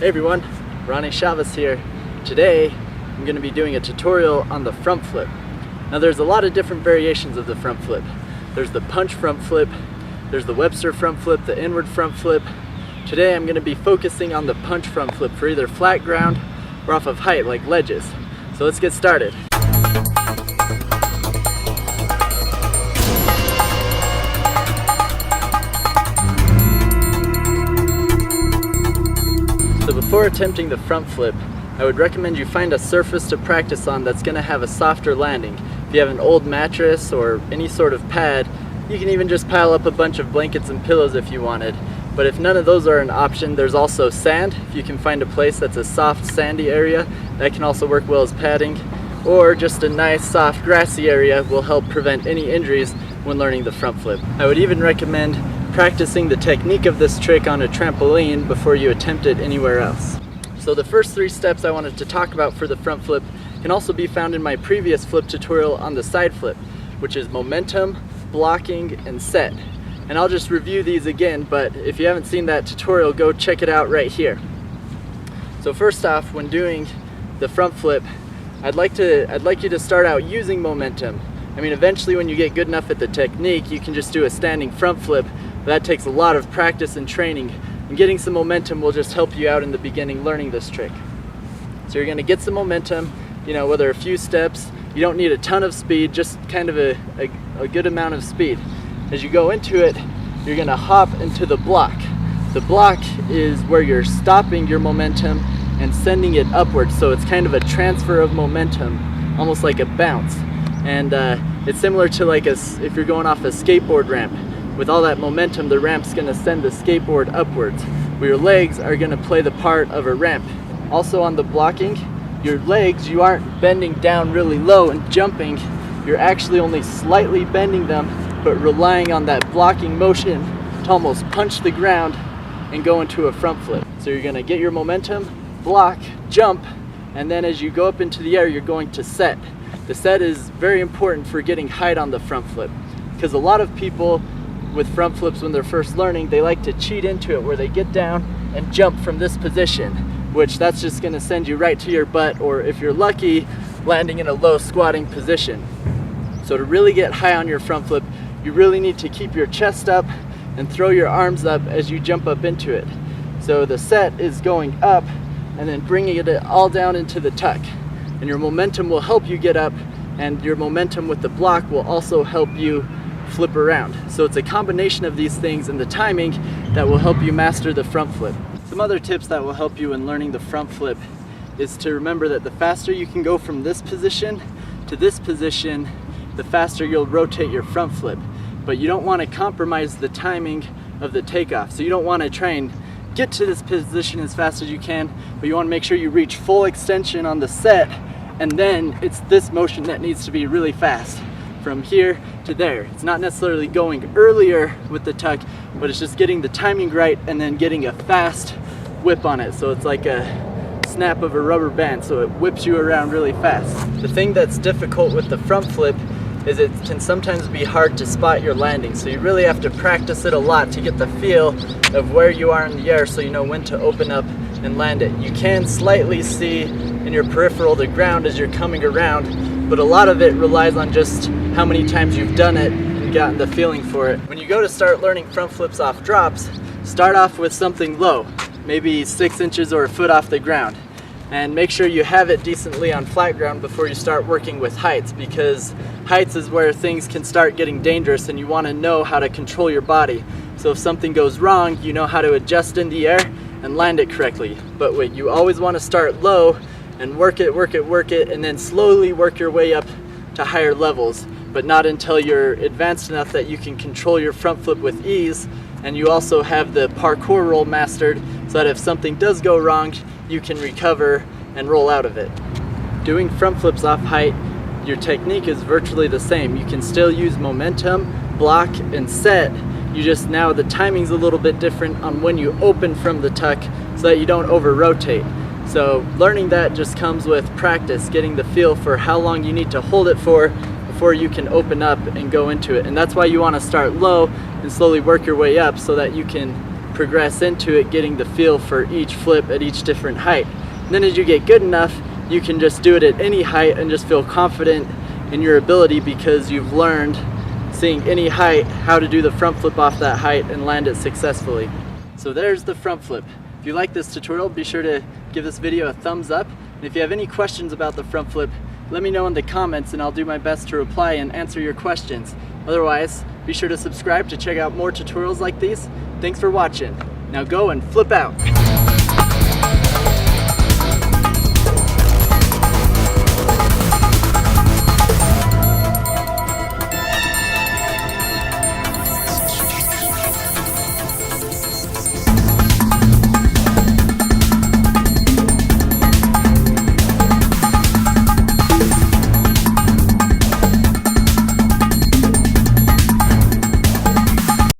Hey everyone, Ronnie here. Today I'm going to be doing a tutorial on the front flip. Now there's a lot of different variations of the front flip. There's the punch front flip, there's the Webster front flip, the inward front flip. Today I'm going to be focusing on the punch front flip for either flat ground or off of height like ledges. So let's get started. So before attempting the front flip, I would recommend you find a surface to practice on that's going to have a softer landing. If you have an old mattress or any sort of pad, you can even just pile up a bunch of blankets and pillows if you wanted. But if none of those are an option, there's also sand. If you can find a place that's a soft sandy area, that can also work well as padding. Or just a nice soft grassy area will help prevent any injuries when learning the front flip. I would even recommend practicing the technique of this trick on a trampoline before you attempt it anywhere else. So the first 3 steps I wanted to talk about for the front flip can also be found in my previous flip tutorial on the side flip, which is momentum, blocking, and set. And I'll just review these again, but if you haven't seen that tutorial, go check it out right here. So first off, when doing the front flip, I'd like you to start out using momentum. I mean, eventually when you get good enough at the technique, you can just do a standing front flip. That takes a lot of practice and training, and getting some momentum will just help you out in the beginning learning this trick. So you're going to get some momentum, whether a few steps. You don't need a ton of speed, just kind of a good amount of speed. As you go into it, you're going to hop into the block. The block is where you're stopping your momentum and sending it upwards, so it's kind of a transfer of momentum, almost like a bounce. And it's similar to if you're going off a skateboard ramp. With all that momentum, the ramp's going to send the skateboard upwards, where your legs are going to play the part of a ramp. Also on the blocking, your legs, you aren't bending down really low and jumping. You're actually only slightly bending them, but relying on that blocking motion to almost punch the ground and go into a front flip. So you're going to get your momentum, block, jump, and then as you go up into the air, you're going to set. The set is very important for getting height on the front flip, because a lot of people with front flips when they're first learning, they like to cheat into it where they get down and jump from this position, which that's just going to send you right to your butt, or if you're lucky, landing in a low squatting position. So to really get high on your front flip, you really need to keep your chest up and throw your arms up as you jump up into it. So the set is going up and then bringing it all down into the tuck, and your momentum will help you get up, and your momentum with the block will also help you flip around. So it's a combination of these things and the timing that will help you master the front flip. Some other tips that will help you in learning the front flip is to remember that the faster you can go from this position to this position, the faster you'll rotate your front flip. But you don't want to compromise the timing of the takeoff. So you don't want to try and get to this position as fast as you can, but you want to make sure you reach full extension on the set, and then it's this motion that needs to be really fast. From here to there. It's not necessarily going earlier with the tuck, but it's just getting the timing right and then getting a fast whip on it. So it's like a snap of a rubber band, so it whips you around really fast. The thing that's difficult with the front flip is it can sometimes be hard to spot your landing. So you really have to practice it a lot to get the feel of where you are in the air, so you know when to open up and land it. You can slightly see in your peripheral the ground as you're coming around, but a lot of it relies on just how many times you've done it and gotten the feeling for it. When you go to start learning front flips off drops, start off with something low, maybe 6 inches or a foot off the ground, and make sure you have it decently on flat ground before you start working with heights, because heights is where things can start getting dangerous and you want to know how to control your body. So if something goes wrong, you know how to adjust in the air and land it correctly. But wait, you always want to start low and work it, and then slowly work your way up to higher levels, but not until you're advanced enough that you can control your front flip with ease, and you also have the parkour roll mastered, so that if something does go wrong, you can recover and roll out of it. Doing front flips off height, your technique is virtually the same. You can still use momentum, block, and set. You just now the timing's a little bit different on when you open from the tuck so that you don't over rotate. So learning that just comes with practice, getting the feel for how long you need to hold it for before you can open up and go into it. And that's why you want to start low and slowly work your way up, so that you can progress into it, getting the feel for each flip at each different height. And then as you get good enough, you can just do it at any height and just feel confident in your ability because you've learned, seeing any height, how to do the front flip off that height and land it successfully. So there's the front flip. If you like this tutorial, be sure to give this video a thumbs up. And if you have any questions about the front flip, let me know in the comments and I'll do my best to reply and answer your questions. Otherwise, be sure to subscribe to check out more tutorials like these. Thanks for watching. Now go and flip out.